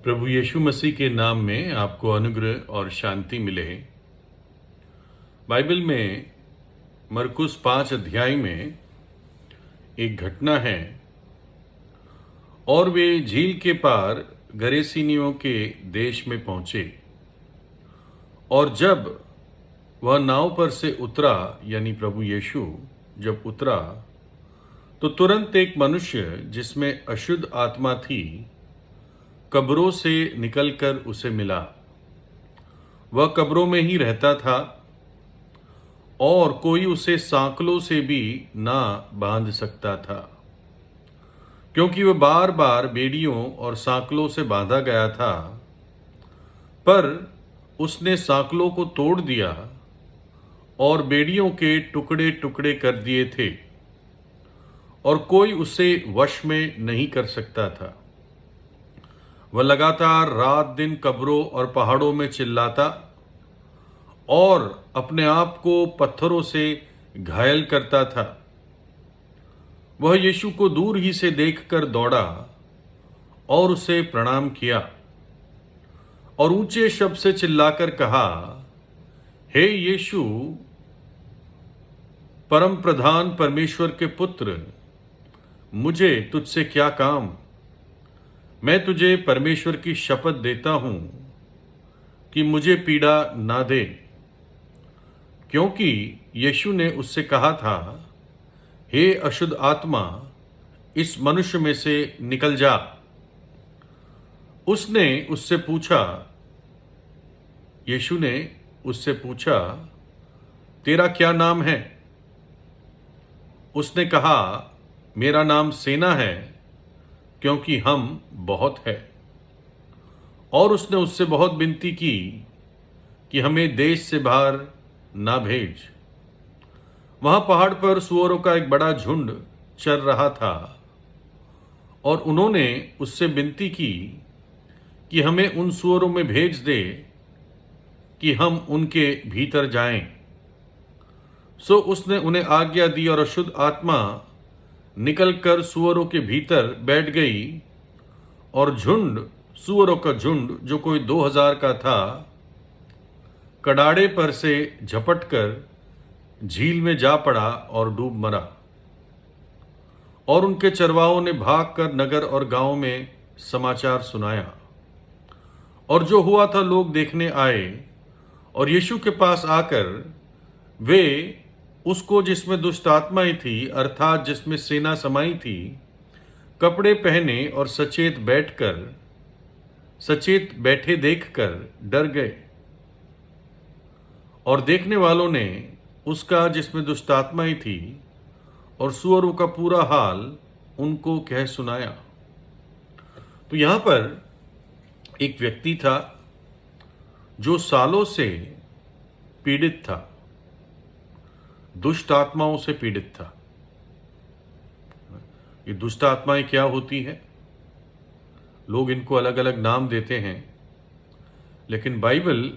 प्रभु यीशु मसीह के नाम में आपको अनुग्रह और शांति मिले। बाइबल में मरकुस 5 अध्याय में एक घटना है और वे झील के पार गरेसीनियों के देश में पहुंचे और जब वह नाव पर से उतरा यानी प्रभु यीशु जब उतरा तो तुरंत एक मनुष्य जिसमें अशुद्ध आत्मा थी कब्रों से निकलकर उसे मिला। वह कब्रों में ही रहता था और कोई उसे सांकलों से भी ना बांध सकता था, क्योंकि वह बार बार बेड़ियों और सांकलों से बांधा गया था। पर उसने सांकलों को तोड़ दिया और बेड़ियों के टुकड़े टुकड़े कर दिए थे और कोई उसे वश में नहीं कर सकता था। वह लगातार रात दिन कब्रों और पहाड़ों में चिल्लाता और अपने आप को पत्थरों से घायल करता था। वह यीशु को दूर ही से देखकर दौड़ा और उसे प्रणाम किया और ऊंचे शब्द से चिल्लाकर कहा, हे यीशु, परम प्रधान परमेश्वर के पुत्र, मुझे तुझसे क्या काम? मैं तुझे परमेश्वर की शपथ देता हूं कि मुझे पीड़ा ना दे। क्योंकि यीशु ने उससे कहा था, हे अशुद्ध आत्मा, इस मनुष्य में से निकल जा। यीशु ने उससे पूछा, तेरा क्या नाम है? उसने कहा, मेरा नाम सेना है, क्योंकि हम बहुत है। और उसने उससे बहुत विनती की कि हमें देश से बाहर ना भेज। वहां पहाड़ पर सूअरों का एक बड़ा झुंड चर रहा था और उन्होंने उससे विनती की कि हमें उन सूअरों में भेज दे कि हम उनके भीतर जाएं। सो उसने उन्हें आज्ञा दी और अशुद्ध आत्मा निकलकर सूअरों के भीतर बैठ गई और सूअरों का झुंड जो कोई 2000 का था, कड़ाड़े पर से झपटकर झील में जा पड़ा और डूब मरा। और उनके चरवाहों ने भागकर नगर और गांव में समाचार सुनाया। और जो हुआ था लोग देखने आए और यीशु के पास आकर वे उसको, जिसमें दुष्ट आत्माएं थी अर्थात जिसमें सेना समाई थी, कपड़े पहने और सचेत बैठे देखकर डर गए। और देखने वालों ने उसका, जिसमें दुष्ट आत्माएं थी और सूअरों का पूरा हाल उनको कह सुनाया। तो यहां पर एक व्यक्ति था जो सालों से पीड़ित था, दुष्ट आत्माओं से पीड़ित था। ये दुष्ट आत्माएं क्या होती हैं? लोग इनको अलग अलग नाम देते हैं, लेकिन बाइबल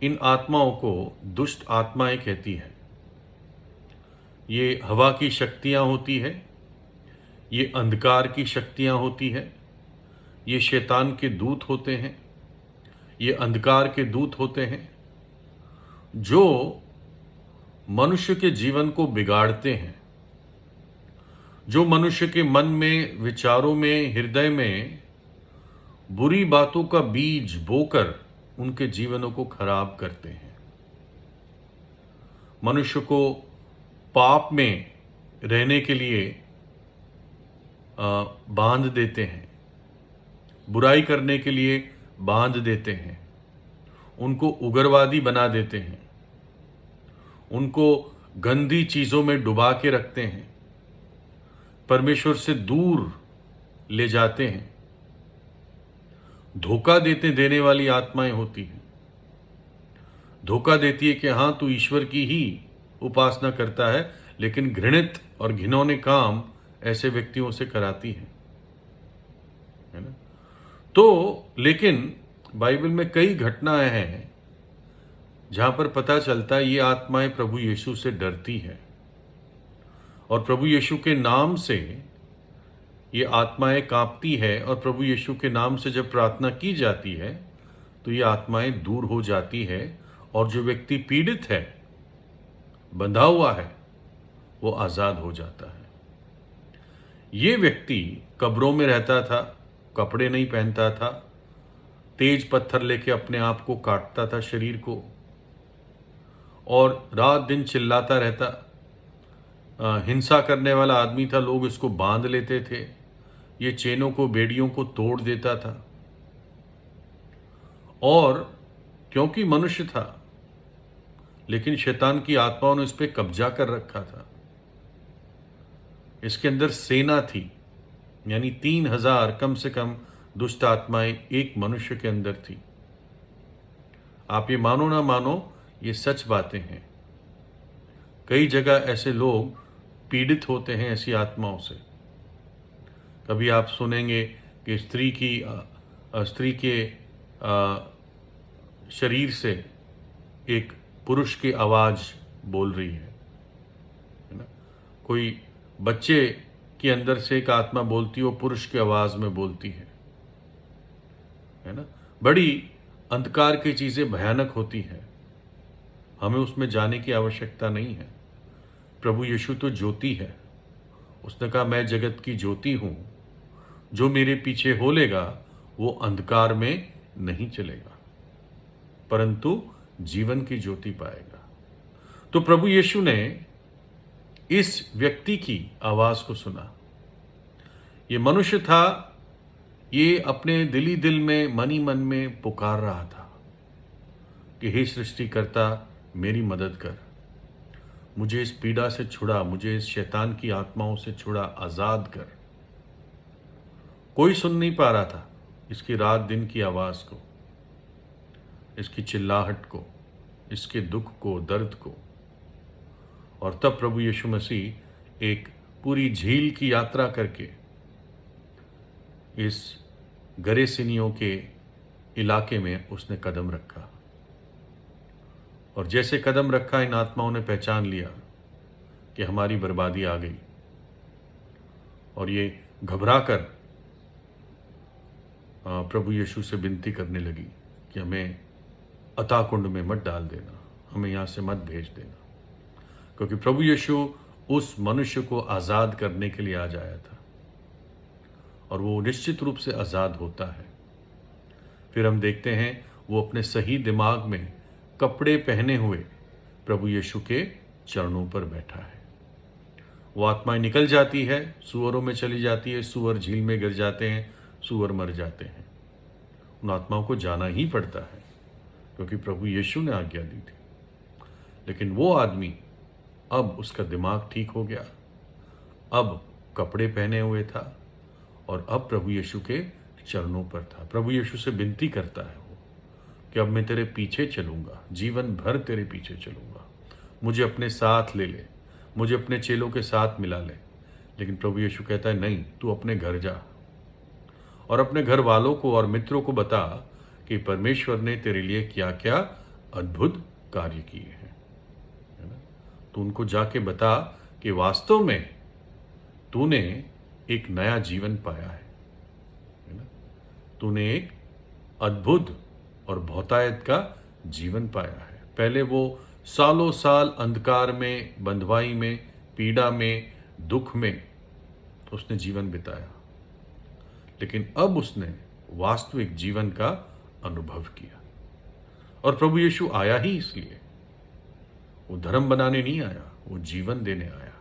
इन आत्माओं को दुष्ट आत्माएं कहती है। ये हवा की शक्तियां होती है, ये अंधकार की शक्तियां होती है, ये शैतान के दूत होते हैं, ये अंधकार के दूत होते हैं जो मनुष्य के जीवन को बिगाड़ते हैं, जो मनुष्य के मन में, विचारों में, हृदय में बुरी बातों का बीज बोकर उनके जीवनों को खराब करते हैं, मनुष्य को पाप में रहने के लिए बांध देते हैं, बुराई करने के लिए बांध देते हैं, उनको उग्रवादी बना देते हैं, उनको गंदी चीजों में डुबा के रखते हैं, परमेश्वर से दूर ले जाते हैं। धोखा देने वाली आत्माएं होती हैं। धोखा देती है कि हाँ, तू ईश्वर की ही उपासना करता है, लेकिन घृणित और घिनौने काम ऐसे व्यक्तियों से कराती है ना? तो लेकिन बाइबल में कई घटनाएं हैं जहां पर पता चलता है ये आत्माएं प्रभु यीशु से डरती है और प्रभु यीशु के नाम से ये आत्माएं कांपती है और प्रभु यीशु के नाम से जब प्रार्थना की जाती है तो ये आत्माएं दूर हो जाती है और जो व्यक्ति पीड़ित है, बंधा हुआ है, वो आज़ाद हो जाता है। ये व्यक्ति कब्रों में रहता था, कपड़े नहीं पहनता था, तेज पत्थर लेके अपने आप को काटता था शरीर को, और रात दिन चिल्लाता रहता। हिंसा करने वाला आदमी था, लोग इसको बांध लेते थे, ये चेनों को, बेड़ियों को तोड़ देता था। और क्योंकि मनुष्य था, लेकिन शैतान की आत्माओं ने इस पे कब्जा कर रखा था। इसके अंदर सेना थी, यानी 3000 कम से कम दुष्ट आत्माएं एक मनुष्य के अंदर थी। आप ये मानो ना मानो, ये सच बातें हैं। कई जगह ऐसे लोग पीड़ित होते हैं ऐसी आत्माओं से। कभी आप सुनेंगे कि स्त्री के शरीर से एक पुरुष की आवाज़ बोल रही है ना? कोई बच्चे के अंदर से एक आत्मा बोलती है, वो पुरुष की आवाज़ में बोलती है ना? बड़ी अंधकार की चीज़ें भयानक होती हैं, हमें उसमें जाने की आवश्यकता नहीं है। प्रभु यीशु तो ज्योति है। उसने कहा, मैं जगत की ज्योति हूँ, जो मेरे पीछे हो लेगा वो अंधकार में नहीं चलेगा, परंतु जीवन की ज्योति पाएगा। तो प्रभु यीशु ने इस व्यक्ति की आवाज़ को सुना। ये मनुष्य था, ये अपने दिली दिल में, मनी मन में पुकार रहा था कि हे सृष्टिकर्ता, मेरी मदद कर, मुझे इस पीड़ा से छुड़ा, मुझे इस शैतान की आत्माओं से छुड़ा, आज़ाद कर। कोई सुन नहीं पा रहा था इसकी रात दिन की आवाज़ को, इसकी चिल्लाहट को, इसके दुख को, दर्द को। और तब प्रभु यीशु मसीह एक पूरी झील की यात्रा करके इस गरेसिनियों के इलाके में उसने कदम रखा। और जैसे कदम रखा, इन आत्माओं ने पहचान लिया कि हमारी बर्बादी आ गई, और ये घबराकर प्रभु यीशु से विनती करने लगी कि हमें अथाह कुंड में मत डाल देना, हमें यहाँ से मत भेज देना, क्योंकि प्रभु यीशु उस मनुष्य को आज़ाद करने के लिए आ जाया था, और वो निश्चित रूप से आज़ाद होता है। फिर हम देखते हैं वो अपने सही दिमाग में कपड़े पहने हुए प्रभु यीशु के चरणों पर बैठा है। वो आत्माएं निकल जाती है, सूअरों में चली जाती है, सूअर झील में गिर जाते हैं, सूअर मर जाते हैं। उन आत्माओं को जाना ही पड़ता है, क्योंकि प्रभु यीशु ने आज्ञा दी थी। लेकिन वो आदमी, अब उसका दिमाग ठीक हो गया, अब कपड़े पहने हुए था, और अब प्रभु यीशु के चरणों पर था। प्रभु यीशु से विनती करता है वो कि अब मैं तेरे पीछे चलूँगा, जीवन भर तेरे पीछे चलूँगा, मुझे अपने साथ ले ले, मुझे अपने चेलों के साथ मिला ले। लेकिन प्रभु यीशु कहता है, नहीं, तू अपने घर जा और अपने घर वालों को और मित्रों को बता कि परमेश्वर ने तेरे लिए क्या क्या अद्भुत कार्य किए हैं, है ना? तो उनको जाके बता कि वास्तव में तूने एक नया जीवन पाया है ना? तूने एक अद्भुत और बहुतायत का जीवन पाया है। पहले वो सालों साल अंधकार में, बंधुआई में, पीड़ा में, दुख में उसने जीवन बिताया, लेकिन अब उसने वास्तविक जीवन का अनुभव किया। और प्रभु यीशु आया ही इसलिए, वो धर्म बनाने नहीं आया, वो जीवन देने आया।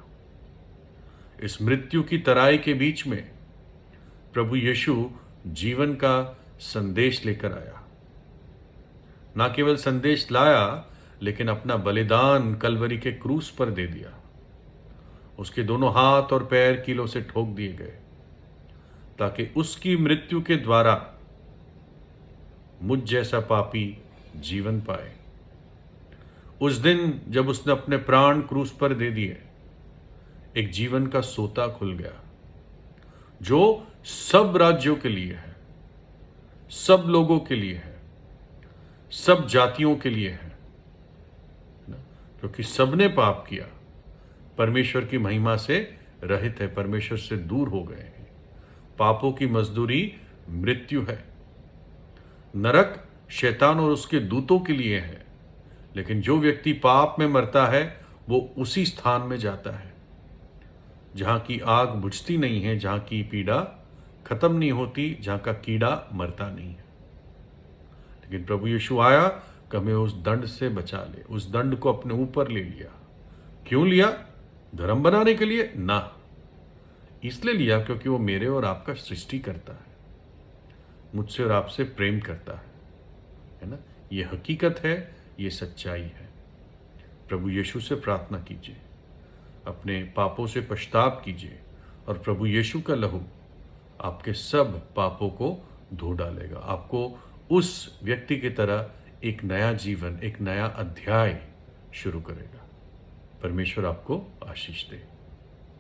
इस मृत्यु की तराई के बीच में प्रभु यीशु जीवन का संदेश लेकर आया। ना केवल संदेश लाया, लेकिन अपना बलिदान कलवरी के क्रूस पर दे दिया। उसके दोनों हाथ और पैर कीलों से ठोक दिए गए, ताकि उसकी मृत्यु के द्वारा मुझ जैसा पापी जीवन पाए। उस दिन जब उसने अपने प्राण क्रूस पर दे दिए, एक जीवन का सोता खुल गया, जो सब राज्यों के लिए है, सब लोगों के लिए है, सब जातियों के लिए है, क्योंकि सबने पाप किया, परमेश्वर की महिमा से रहित है, परमेश्वर से दूर हो गए हैं। पापों की मजदूरी मृत्यु है। नरक शैतान और उसके दूतों के लिए है, लेकिन जो व्यक्ति पाप में मरता है वो उसी स्थान में जाता है जहां की आग बुझती नहीं है, जहां की पीड़ा खत्म नहीं होती, जहां का कीड़ा मरता नहीं है। लेकिन प्रभु यीशु आया कि हमें उस दंड से बचा ले, उस दंड को अपने ऊपर ले लिया। क्यों लिया? धर्म बनाने के लिए ना, इसलिए लिया क्योंकि वो मेरे और आपका सृष्टि करता है, मुझसे और आपसे प्रेम करता है ना। ये हकीकत है, ये सच्चाई है। प्रभु यीशु से प्रार्थना कीजिए, अपने पापों से पश्चाताप कीजिए और प्रभु यीशु का लहू आपके सब पापों को धो डालेगा। आपको उस व्यक्ति की तरह एक नया जीवन, एक नया अध्याय शुरू करेगा। परमेश्वर आपको आशीष दे।